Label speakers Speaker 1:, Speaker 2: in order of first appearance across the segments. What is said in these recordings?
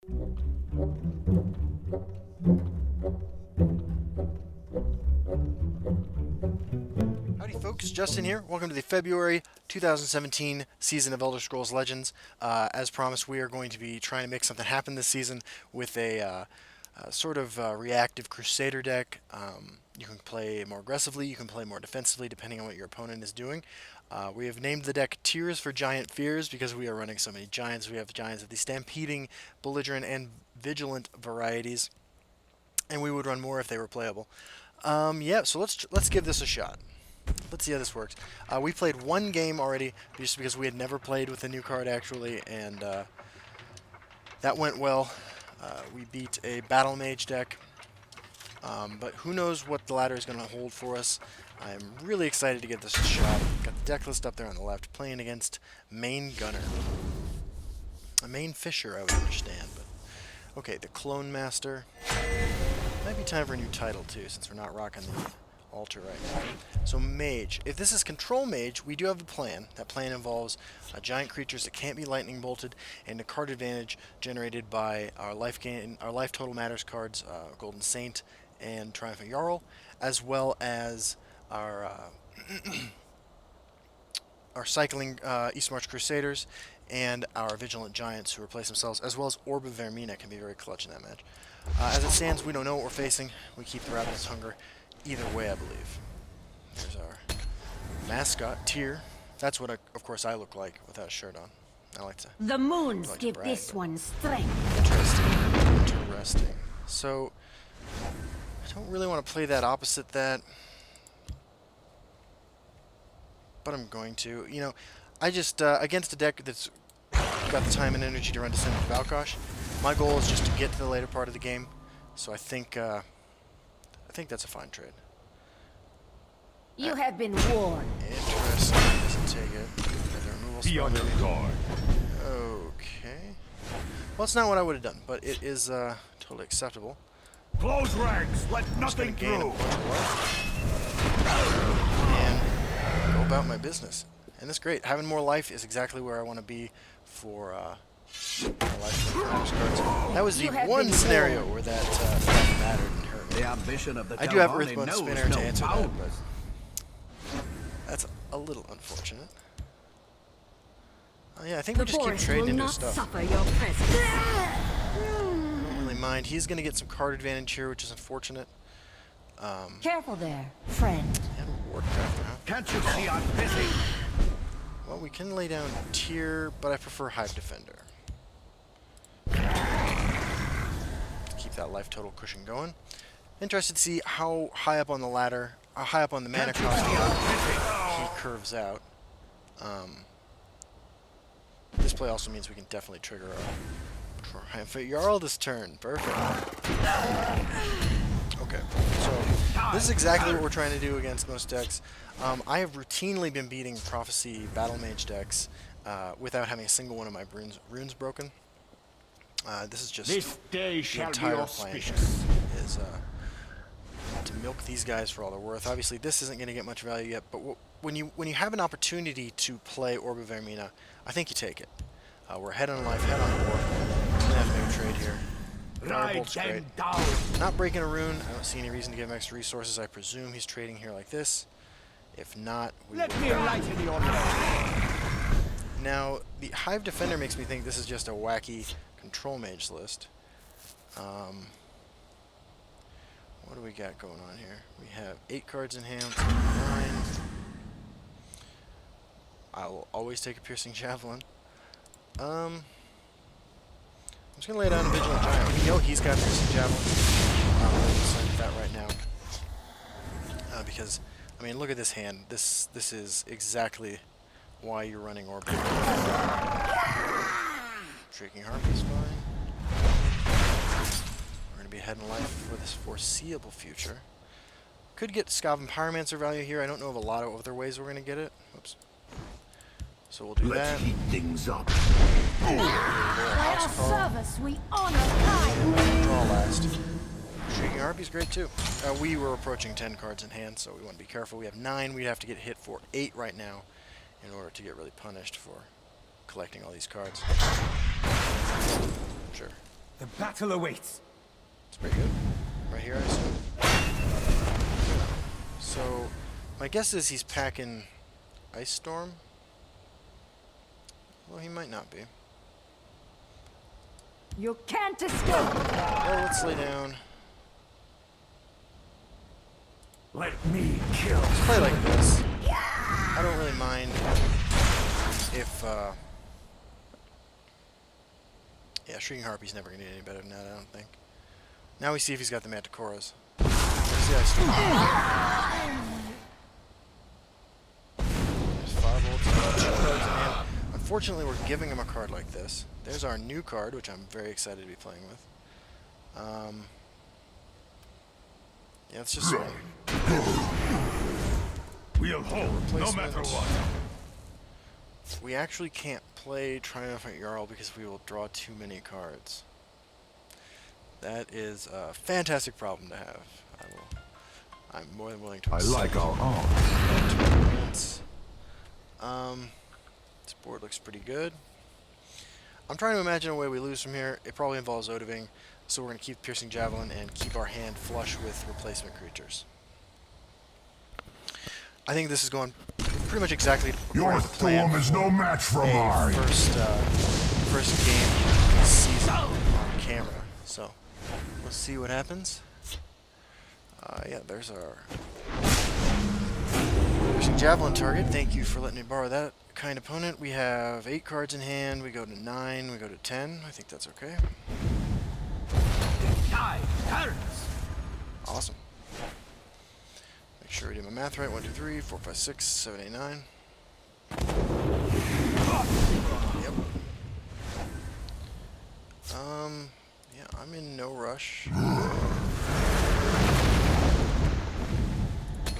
Speaker 1: Howdy folks, Justin here. Welcome to the February 2017 season of Elder Scrolls Legends. As promised, we are going to be trying to make something happen this season with a sort of reactive crusader deck. You can play more aggressively, you can play more defensively, depending on what your opponent is doing. We have named the deck Tyrs for Giant Fears because we are running so many giants. We have giants of the stampeding, belligerent, and vigilant varieties, and we would run more if they were playable. Yeah, so let's give this a shot. Let's see how this works. We played one game already, just because we had never played with a new card actually, and that went well. We beat a battle mage deck, but who knows what the ladder is going to hold for us. I'm really excited to give this a shot. Got the deck list up there on the left, playing against Main Gunner. A Main Fisher, I would understand, but okay, the Clone Master. Might be time for a new title too, since we're not rocking the altar right now. So Mage. If this is Control Mage, we do have a plan. That plan involves giant creatures that can't be lightning bolted, and a card advantage generated by our life total matters cards, Golden Saint and Triumphant Jarl, as well as our our cycling Eastmarch Crusaders and our Vigilant Giants who replace themselves, as well as Orb of Vermina can be very clutch in that match. As it stands, we don't know what we're facing. We keep the Ravenous Hunger either way, I believe. There's our mascot, Tyr. That's what, of course, I look like without a shirt on. I like to...
Speaker 2: The moons give this one strength.
Speaker 1: Interesting. So, I don't really want to play that opposite that, but I'm going to. You know, I just, against a deck that's got the time and energy to run Descendant of Valkosh, my goal is just to get to the later part of the game, so I think that's a fine trade.
Speaker 2: You have been warned.
Speaker 1: Interesting. Doesn't take it. Removal spell, maybe. Okay. Well, it's not what I would have done, but it is totally acceptable.
Speaker 3: Close ranks. Let nothing
Speaker 1: gain a
Speaker 3: through.
Speaker 1: bunch of life and go about my business. And that's great. Having more life is exactly where I want to be for life cards. That was the one scenario where that mattered and hurt me.
Speaker 3: The ambition of the
Speaker 1: I do have Earthbound Spinner to answer that, but that's a little unfortunate. Yeah, I think we just keep trading into stuff.
Speaker 2: Suffer your presence.
Speaker 1: I don't really mind. He's going to get some card advantage here, which is unfortunate.
Speaker 2: Careful there, friend.
Speaker 1: And Warcraft, huh?
Speaker 3: Can't you see I'm busy?
Speaker 1: Well, we can lay down Tyr, but I prefer Hive Defender. Keep that life total cushion going. Interested to see how high up on the ladder, high up on the mana cost he curves out. This play also means we can definitely trigger a Triumphant Jarl this turn. Perfect. Okay, so this is exactly what we're trying to do against most decks. I have routinely been beating Prophecy Battle Mage decks without having a single one of my runes broken. This is just
Speaker 3: This day shall be
Speaker 1: plan
Speaker 3: auspicious.
Speaker 1: is to milk these guys for all they're worth. Obviously, this isn't going to get much value yet, but when you have an opportunity to play Orb of Vermina, I think you take it. We're head on life, head on board. We're gonna have to make a trade here. Firebolt's great. Not breaking a rune. I don't see any reason to give him extra resources. I presume he's trading here like this. If not, we
Speaker 3: Let me enlighten your life.
Speaker 1: Now, the Hive Defender makes me think this is just a wacky Control Mage list. What do we got going on here? We have 8 cards in hand, 9. I will always take a Piercing Javelin. I'm just going to lay down a Vigilant Giant. We know he's got Piercing Javelin. I'm going to decide that right now. Because, I mean, look at this hand. This is exactly why you're running Orb. Shrieking Harpy's fine. We're going to be ahead in life for this foreseeable future. Could get Skaven Pyromancer value here. I don't know of a lot of other ways we're going to get it. Oops. So we'll do that.
Speaker 3: Let's heat things up.
Speaker 2: By our service, we honor time.
Speaker 1: Draw last. Shrieking Harpy's great too. We were approaching 10 cards in hand, so we want to be careful. We have 9. We'd have to get hit for 8 right now in order to get really punished for collecting all these cards. Sure.
Speaker 4: The battle awaits.
Speaker 1: It's pretty good. Right here, I assume. So, my guess is he's packing Ice Storm. Well, he might not be.
Speaker 2: You can't escape.
Speaker 1: Well, let's lay down.
Speaker 3: Let me kill.
Speaker 1: Let's play like this. I don't really mind if, yeah, Shrieking Harpy's never going to get any better than that, I don't think. Now we see if he's got the Manticoras. There's the Ice Storm. There's Firebolts. 2 cards in hand. Unfortunately, we're giving him a card like this. There's our new card, which I'm very excited to be playing with. Yeah, let's just swing.
Speaker 3: We'll hold, no matter what.
Speaker 1: We actually can't play Triumphant Jarl because we will draw too many cards. That is a fantastic problem to have. I'm more than willing to
Speaker 3: I
Speaker 1: accept
Speaker 3: like our arms.
Speaker 1: This board looks pretty good. I'm trying to imagine a way we lose from here. It probably involves Odoving, so we're going to keep Piercing Javelin and keep our hand flush with replacement creatures. I think this is going pretty much exactly according to plan.
Speaker 3: Storm is no match for mine.
Speaker 1: First game of the season on camera. So, let's see what happens. Yeah, there's our Piercing Javelin target. Thank you for letting me borrow that kind opponent. We have 8 cards in hand. We go to 9. We go to 10. I think that's okay.
Speaker 3: Tyrs.
Speaker 1: Awesome. Make sure we do my math right. 1, 2, 3, 4, 5, 6, 7, 8, 9. Yep. Yeah, I'm in no rush.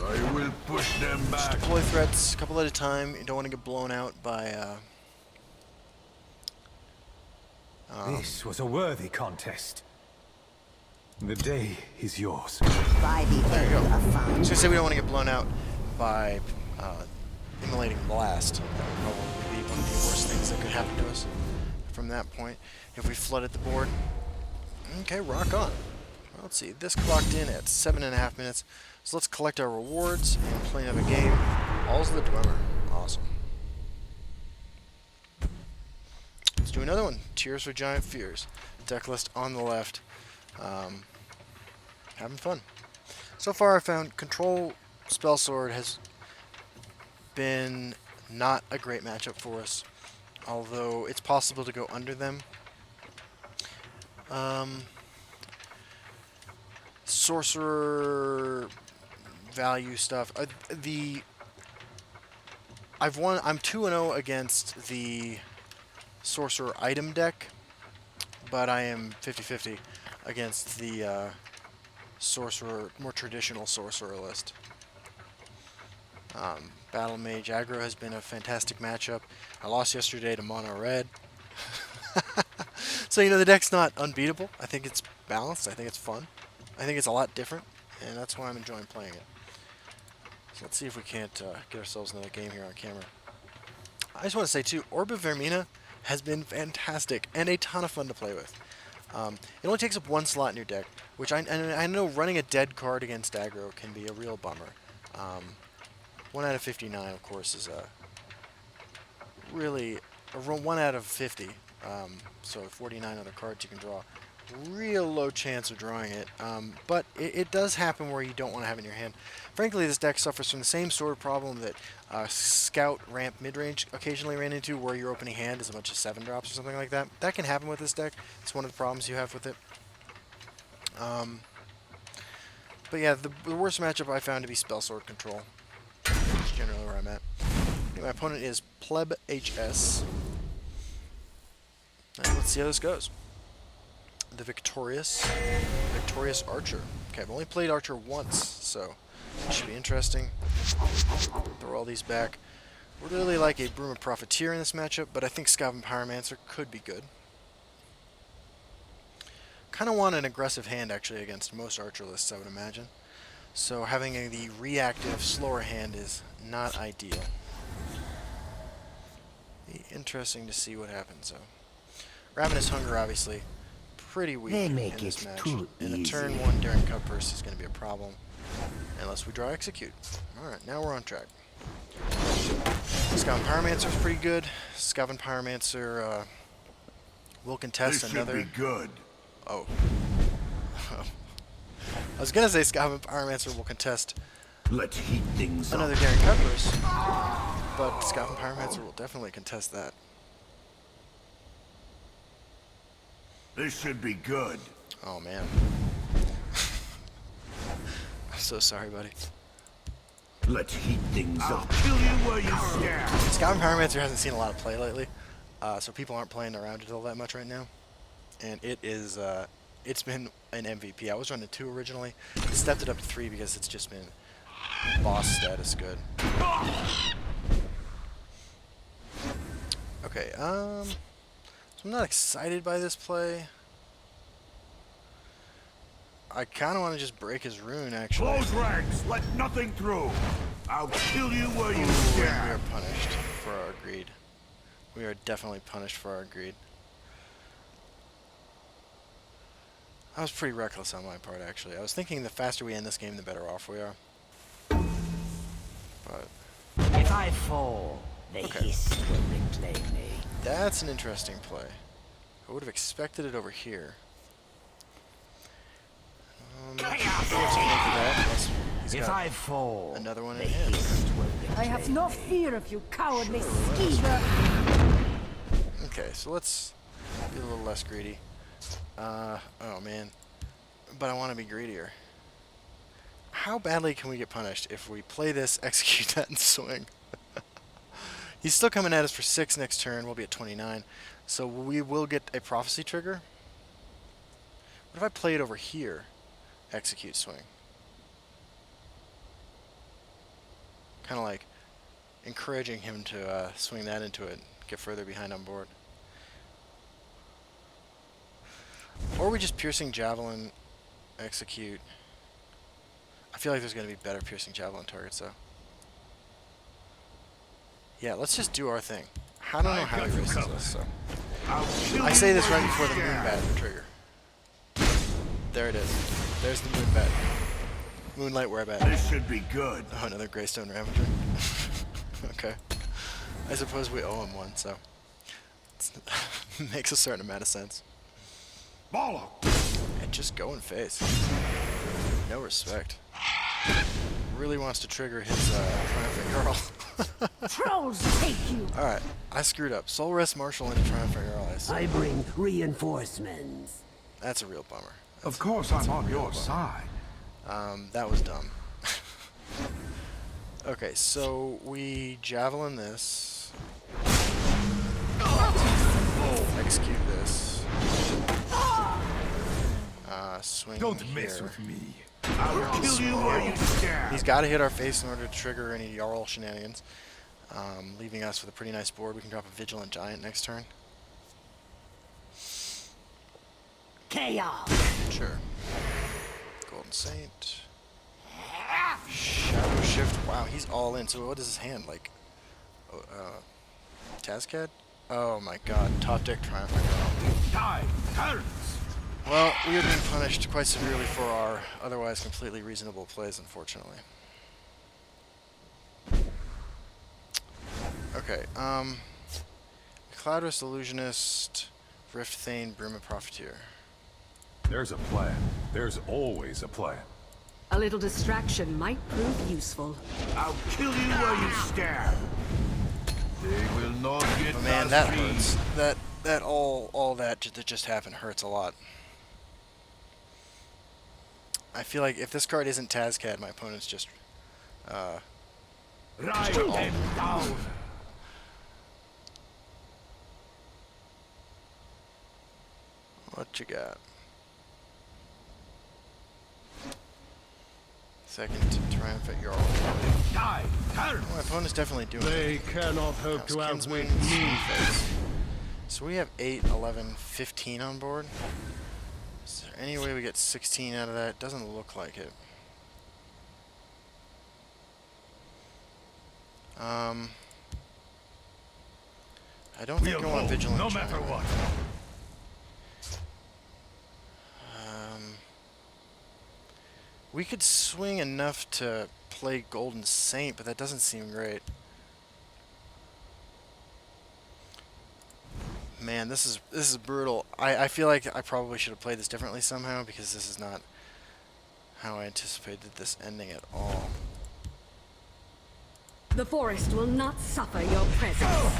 Speaker 3: I will push them
Speaker 1: Just
Speaker 3: back.
Speaker 1: deploy threats a couple at a time. You don't want to get blown out by
Speaker 4: This was a worthy contest. The day is yours.
Speaker 2: By the
Speaker 1: there you go.
Speaker 2: end of
Speaker 1: I was gonna say we don't want to get blown out by immolating blast. That would probably be one of the worst things that could happen to us from that point if we flooded the board. Okay, rock on. Well, let's see. This clocked in at 7.5 minutes. So let's collect our rewards and play another game. All's the Dwemer. Awesome. Let's do another one. Tears for Giant Fears. Deck list on the left. Having fun. So far I found Control Spell Sword has been not a great matchup for us, although it's possible to go under them. Sorcerer value stuff. I'm 2-0 against the Sorcerer item deck, but I am 50-50 against the Sorcerer, more traditional Sorcerer list. Battle Mage aggro has been a fantastic matchup. I lost yesterday to Mono Red. So, you know, the deck's not unbeatable. I think it's balanced. I think it's fun. I think it's a lot different, and that's why I'm enjoying playing it. So let's see if we can't get ourselves another game here on camera. I just want to say, too, Orb of Vermina has been fantastic and a ton of fun to play with. It only takes up 1 slot in your deck, which I know running a dead card against aggro can be a real bummer. 1 out of 59, of course, is really a 1 out of 50. So 49 other cards you can draw. Real low chance of drawing it, but it does happen where you don't want to have it in your hand. Frankly, this deck suffers from the same sort of problem that Scout Ramp Midrange occasionally ran into, where your opening hand is a bunch of 7-drops or something like that. That can happen with this deck. It's one of the problems you have with it. But yeah, the worst matchup I found to be Spell Sword Control. That's generally where I'm at. My opponent is Pleb HS. And let's see how this goes. The Victorious Archer. Okay, I've only played Archer once, so it should be interesting. Throw all these back. Would really like a Broom of Profiteer in this matchup, but I think Scavenge Pyromancer could be good. Kind of want an aggressive hand, actually, against most Archer lists, I would imagine. So having the reactive, slower hand is not ideal. Be interesting to see what happens, though. Ravenous Hunger, obviously. pretty weak
Speaker 2: They
Speaker 1: in
Speaker 2: make
Speaker 1: this
Speaker 2: it
Speaker 1: match.
Speaker 2: too
Speaker 1: And the
Speaker 2: easy.
Speaker 1: turn 1 Daring Cutpurse is going to be a problem. Unless we draw Execute. Alright, now we're on track. Scout Pyromancer is pretty good. Scout Pyromancer will contest
Speaker 3: This
Speaker 1: another...
Speaker 3: should be good.
Speaker 1: Oh. I was going to say Scout Pyromancer will contest
Speaker 3: Let's heat things
Speaker 1: another
Speaker 3: up.
Speaker 1: Daring Cutpurse. But Scout Pyromancer will definitely contest that.
Speaker 3: This should be good.
Speaker 1: Oh, man. I'm so sorry, buddy.
Speaker 3: Let's heat things up. Kill you where you stand.
Speaker 1: Scout Pyromancer hasn't seen a lot of play lately, so people aren't playing around it all that much right now. And it is, it's been an MVP. I was running 2 originally. Stepped it up to 3 because it's just been boss status good. Okay, so I'm not excited by this play. I kind of want to just break his rune, actually.
Speaker 3: Close ranks. Let nothing through. I'll kill you where you
Speaker 1: Ooh, and we are
Speaker 3: stand.
Speaker 1: punished for our greed. We are definitely punished for our greed. I was pretty reckless on my part, actually. I was thinking the faster we end this game, the better off we are. But
Speaker 2: If I fall, the
Speaker 1: Okay.
Speaker 2: hiss will reclaim me.
Speaker 1: that's an interesting play. I would have expected it over here. We have to make that, unless he's
Speaker 2: If
Speaker 1: got
Speaker 2: I fall,
Speaker 1: another one
Speaker 2: the
Speaker 1: in hand.
Speaker 2: hiss will reclaim
Speaker 5: I have no
Speaker 2: me.
Speaker 5: fear of you, cowardly skeever.
Speaker 1: Okay, so let's be a little less greedy. Oh man. But I want to be greedier. How badly can we get punished if we play this, execute that, and swing? He's still coming at us for 6 next turn. We'll be at 29. So we will get a prophecy trigger. What if I play it over here? Execute, swing. Kind of like encouraging him to swing that into it, get further behind on board. Or we just piercing javelin, execute. I feel like there's going to be better piercing javelin targets though. Yeah, let's just do our thing. I don't know how he races us, so.
Speaker 3: I'll kill
Speaker 1: I
Speaker 3: you
Speaker 1: say this
Speaker 3: where
Speaker 1: right
Speaker 3: you
Speaker 1: before the moon
Speaker 3: stand.
Speaker 1: bat trigger. There it is. There's the moon bat. Moonlight wear bat.
Speaker 3: This should be good.
Speaker 1: Oh, another Greystone Ravager. Okay. I suppose we owe him one, so. Makes a certain amount of sense.
Speaker 3: Bollock.
Speaker 1: And just go in face. No respect. Really wants to trigger his Triumphant Girl.
Speaker 5: Trolls take you.
Speaker 1: Alright, I screwed up. Soul Rest Marshal into Triumphant Girl.
Speaker 2: I bring reinforcements.
Speaker 1: That's a real bummer.
Speaker 3: Of course, I'm on your side.
Speaker 1: That was dumb. Okay, so we javelin this. Execute this. Swing
Speaker 3: Don't
Speaker 1: here.
Speaker 3: mess with me. I'll kill you where you stand.
Speaker 1: He's got to hit our face in order to trigger any Jarl shenanigans, leaving us with a pretty nice board. We can drop a Vigilant Giant next turn.
Speaker 2: Chaos.
Speaker 1: Sure. Golden Saint. Shadow Shift. Wow, he's all in. So what is his hand like? Tazcad? Oh my god. Top deck Triumphant Girl.
Speaker 3: Tyrs.
Speaker 1: Well, we are being punished quite severely for our otherwise completely reasonable plays, unfortunately. Okay, Cloudress Illusionist, Rift Thane, Bruma Profiteer.
Speaker 4: There's a plan. There's always a plan.
Speaker 5: A little distraction might prove useful.
Speaker 3: I'll kill you where you stand. They will not get
Speaker 1: But man, that hurts. That all that just happened hurts a lot. I feel like if this card isn't Tazcad, my opponent's just
Speaker 3: Ride them down.
Speaker 1: what you got? Second Triumphant Jarl.
Speaker 3: Die. Tyrs.
Speaker 1: My opponent's definitely doing it.
Speaker 6: They cannot hope
Speaker 1: House
Speaker 6: to outwit
Speaker 1: Kinsman's
Speaker 6: me.
Speaker 1: face. So we have 8, 11, 15 on board. Is there any way we get 16 out of that? Doesn't look like it. I don't think I want Vigilant
Speaker 3: no
Speaker 1: Giant.
Speaker 3: matter what.
Speaker 1: We could swing enough to play Golden Saint, but that doesn't seem great. Man, this is brutal. I feel like I probably should have played this differently somehow, because this is not how I anticipated this ending at all.
Speaker 5: The forest will not suffer your presence.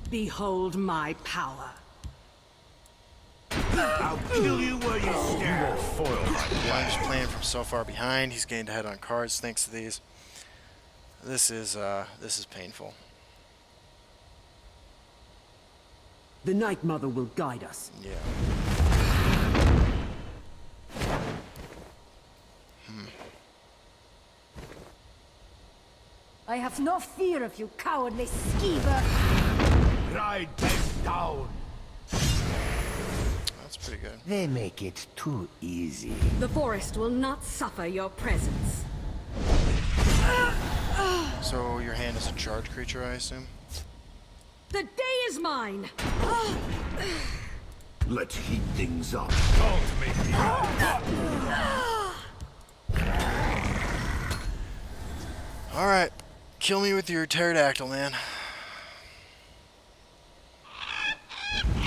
Speaker 5: Behold my power.
Speaker 3: I'll kill you where you stand.
Speaker 1: I'm just playing from so far behind. He's gained ahead on cards thanks to these. This is painful.
Speaker 2: The Night Mother will guide us.
Speaker 1: Yeah.
Speaker 6: I have no fear of you, cowardly skeever.
Speaker 3: Ride them down.
Speaker 1: That's pretty good.
Speaker 2: They make it too easy.
Speaker 5: The forest will not suffer your presence.
Speaker 1: So your hand is a charge creature, I assume?
Speaker 5: The day is mine.
Speaker 3: Let's heat things up.
Speaker 4: Don't make me
Speaker 1: Alright. Kill me with your pterodactyl, man.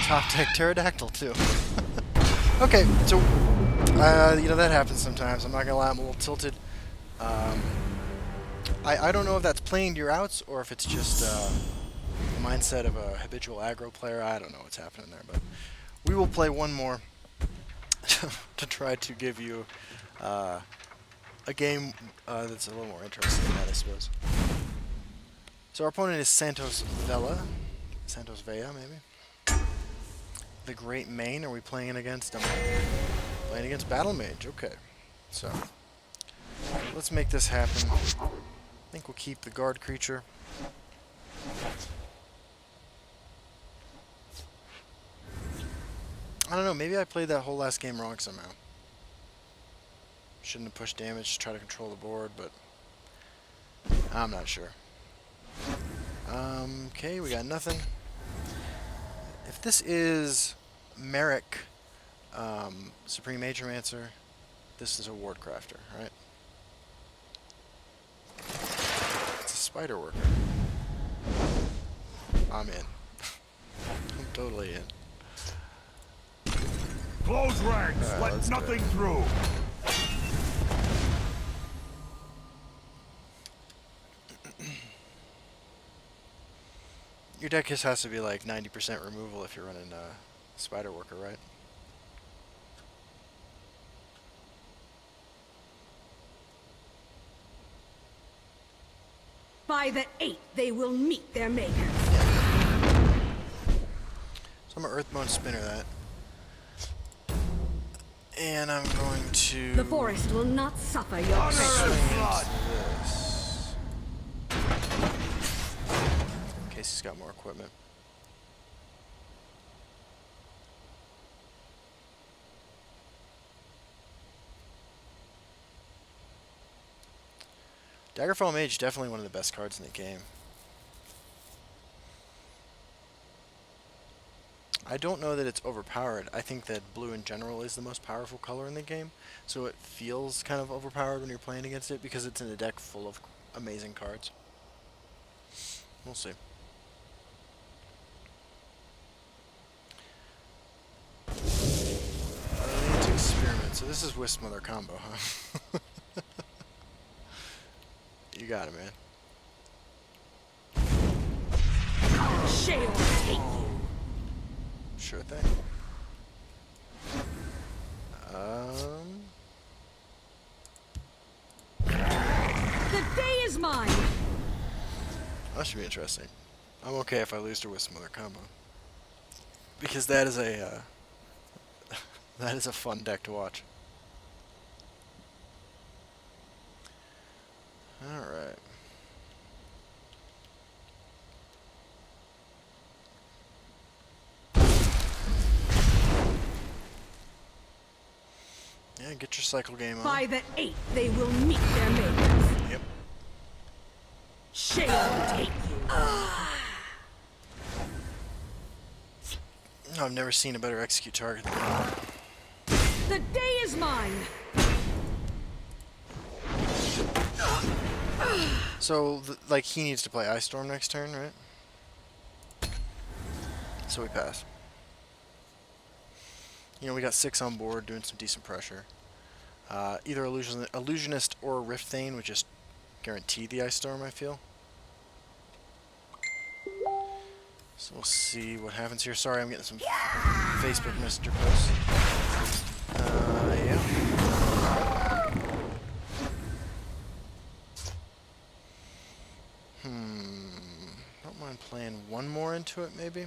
Speaker 1: Top deck pterodactyl, too. Okay, so, you know, that happens sometimes. I'm not gonna lie, I'm a little tilted. I don't know if that's playing to your outs, or if it's just the mindset of a habitual aggro player. I don't know what's happening there, but we will play one more to try to give you a game that's a little more interesting than that, I suppose. So our opponent is Santos Vela. Santos Vea, maybe? The Great Mane. Are we playing against him? Playing against Battle Mage. Okay. So, let's make this happen. I think we'll keep the guard creature. I don't know, maybe I played that whole last game wrong somehow. Shouldn't have pushed damage to try to control the board, but I'm not sure. Okay, we got nothing. If this is Merrick, Supreme Mageomancer, this is a Ward Crafter, right? It's a Spider Worker. I'm in. I'm totally in.
Speaker 3: Close ranks.
Speaker 1: Alright,
Speaker 3: Let
Speaker 1: let's do
Speaker 3: nothing
Speaker 1: it.
Speaker 3: through.
Speaker 1: Your deck just has to be like 90% removal if you're running Spider Worker, right?
Speaker 5: By the 8th, they will meet their makers.
Speaker 1: So I'm gonna Earthbone Spinner that. And I'm going to
Speaker 5: The forest will not suffer your
Speaker 3: Honor
Speaker 5: presence.
Speaker 3: and blood.
Speaker 1: this. In case he's got more equipment. Daggerfall Mage, definitely one of the best cards in the game. I don't know that it's overpowered. I think that blue in general is the most powerful color in the game, so it feels kind of overpowered when you're playing against it because it's in a deck full of amazing cards. We'll see. I need to experiment. So this is WISPMOTHER combo, huh? You got it, man.
Speaker 5: Shale take you.
Speaker 1: Sure thing.
Speaker 5: The day is mine.
Speaker 1: That should be interesting. I'm okay if I lose to WISPMOTHER combo. Because that is a that is a fun deck to watch. Alright. Yeah, get your cycle game on.
Speaker 5: By the 8th, they will meet their makers.
Speaker 1: Yep.
Speaker 5: Shale take you.
Speaker 1: I've never seen a better execute target than that.
Speaker 5: The day is mine!
Speaker 1: So, like, he needs to play Ice Storm next turn, right? So we pass. You know, we got 6 on board, doing some decent pressure. Either Illusionist or Rift Thane would just guarantee the Ice Storm, I feel. So we'll see what happens here. Sorry, I'm getting some Facebook Messenger posts. Yeah. Don't mind playing one more into it, maybe?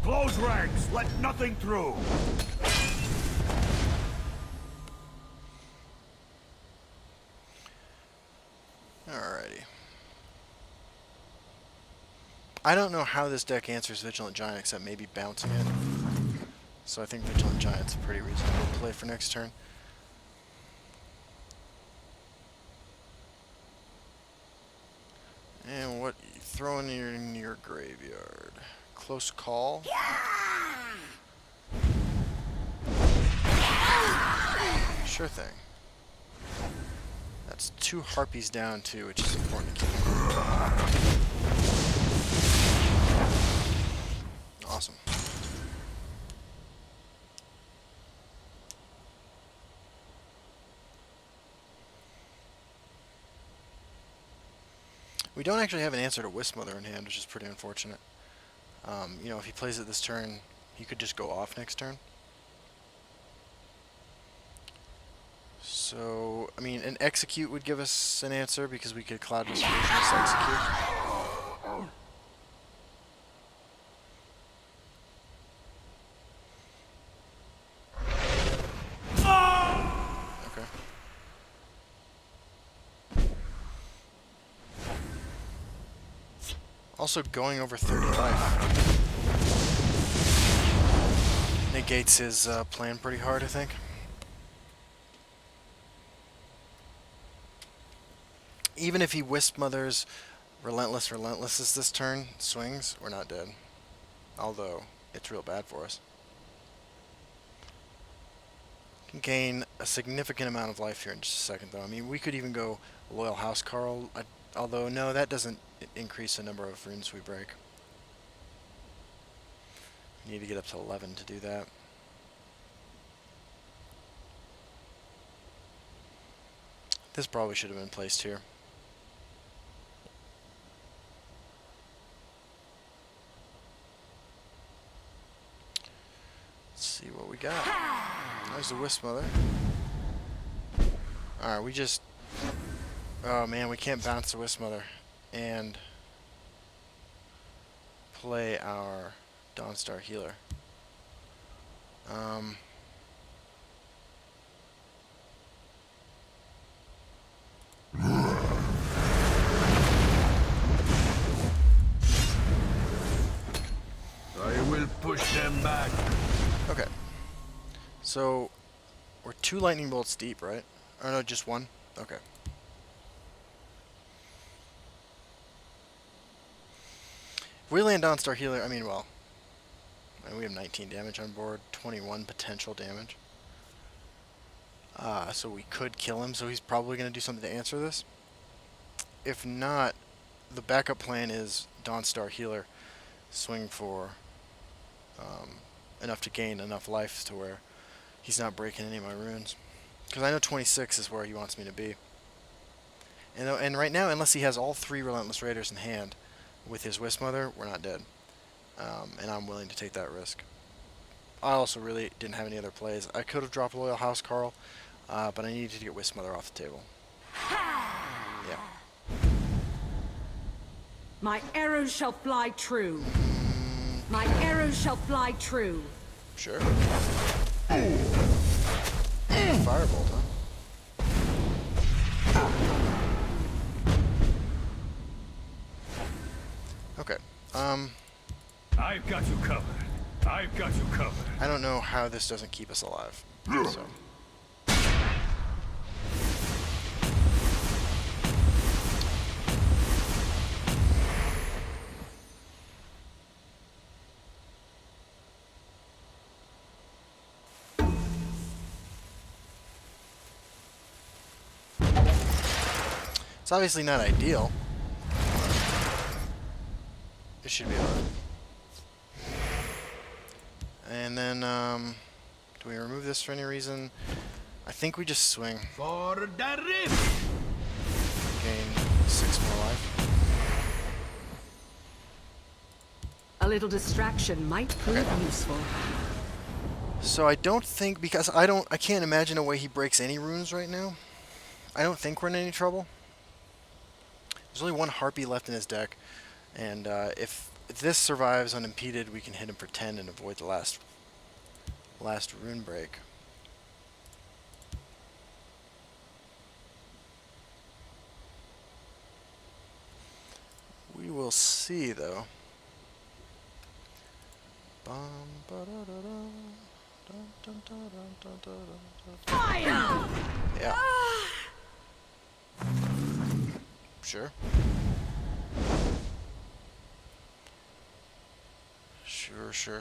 Speaker 3: Close ranks. Let nothing through.
Speaker 1: Alrighty. I don't know how this deck answers Vigilant Giant except maybe bouncing it. So I think Vigilant Giant's a pretty reasonable play for next turn. And what you throw in your graveyard? Close call. Sure thing. That's 2 harpies down too, which is important to keep in mind. Awesome. We don't actually have an answer to WISPMOTHER in hand, which is pretty unfortunate. You know, if he plays it this turn, he could just go off next turn. So, I mean, an execute would give us an answer because we could Cloud Distributionist execute. Okay. Also, going over 30 life negates his plan pretty hard, I think. Even if he WISPMOTHERs Relentless this turn, swings, we're not dead. Although, it's real bad for us. Can gain a significant amount of life here in just a second, though. I mean, we could even go Loyal House Carl, although, no, that doesn't increase the number of runes we break. We need to get up to 11 to do that. This probably should have been placed here. Let's see what we got. There's the WISPMOTHER. Alright, we just... Oh man, we can't bounce the WISPMOTHER and play our Dawnstar Healer.
Speaker 3: I will push them back.
Speaker 1: Okay. So, we're 2 lightning bolts deep, right? Or no, just 1? Okay. If we land Dawnstar Healer, I mean, well, we have 19 damage on board, 21 potential damage. So we could kill him, so he's probably going to do something to answer this. If not, the backup plan is Dawnstar Healer, swing for enough to gain enough life to where he's not breaking any of my runes. Because I know 26 is where he wants me to be. And right now, unless he has all 3 Relentless Raiders in hand with his WISPMOTHER, we're not dead. And I'm willing to take that risk. I also really didn't have any other plays. I could have dropped Loyal House Carl, but I needed to get WISPMOTHER off the table. Yeah.
Speaker 5: My arrows shall fly true. My arrows shall fly true.
Speaker 1: Sure. Firebolt, huh? Okay.
Speaker 4: I've got you covered. I've got you covered.
Speaker 1: I don't know how this doesn't keep us alive. So. It's obviously not ideal. It should be alright. And then, do we remove this for any reason? I think we just swing.
Speaker 3: For the rift.
Speaker 1: Gain 6 more life.
Speaker 5: A little distraction might prove useful.
Speaker 1: So I don't think, because I can't imagine a way he breaks any runes right now. I don't think we're in any trouble. There's only one Harpy left in his deck, and if this survives unimpeded, we can hit him for 10 and avoid the last rune break. We will see, though.
Speaker 5: Fire!
Speaker 1: Yeah. Sure.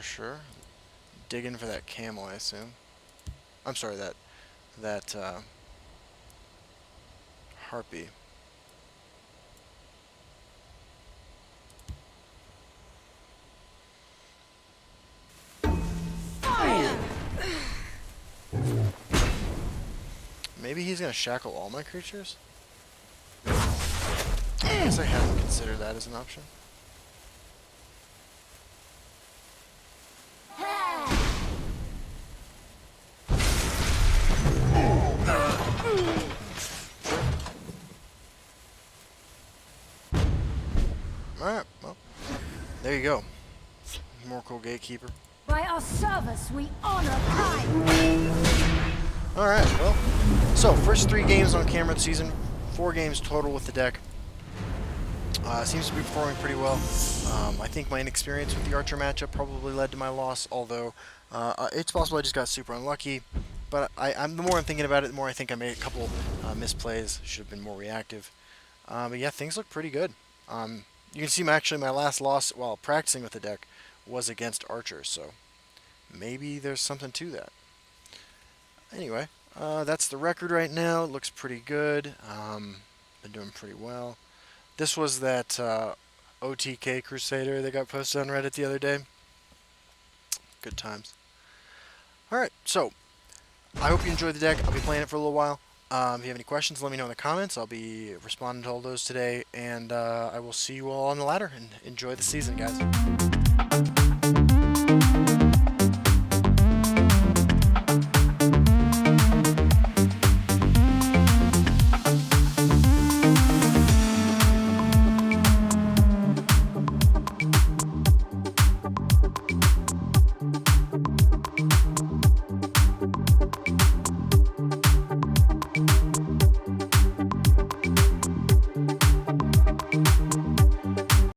Speaker 1: Sure. Digging for that camel, I assume. I'm sorry, that harpy. Maybe he's gonna shackle all my creatures? I guess I hadn't considered that as an option. Alright, well, there you go. Morkel Gatekeeper.
Speaker 6: By our service, we honor kind.
Speaker 1: Alright, well, so first 3 games on camera this season, 4 games total with the deck. Seems to be performing pretty well. I think my inexperience with the Archer matchup probably led to my loss, although it's possible I just got super unlucky. But the more I'm thinking about it, the more I think I made a couple misplays. Should have been more reactive. But yeah, things look pretty good. You can see actually my last loss while practicing with the deck was against Archers, so maybe there's something to that. Anyway, that's the record right now. It looks pretty good. Been doing pretty well. This was that OTK Crusader that got posted on Reddit the other day. Good times. Alright, so I hope you enjoyed the deck. I'll be playing it for a little while. If you have any questions, let me know in the comments. I'll be responding to all those today. And I will see you all on the ladder. And enjoy the season, guys.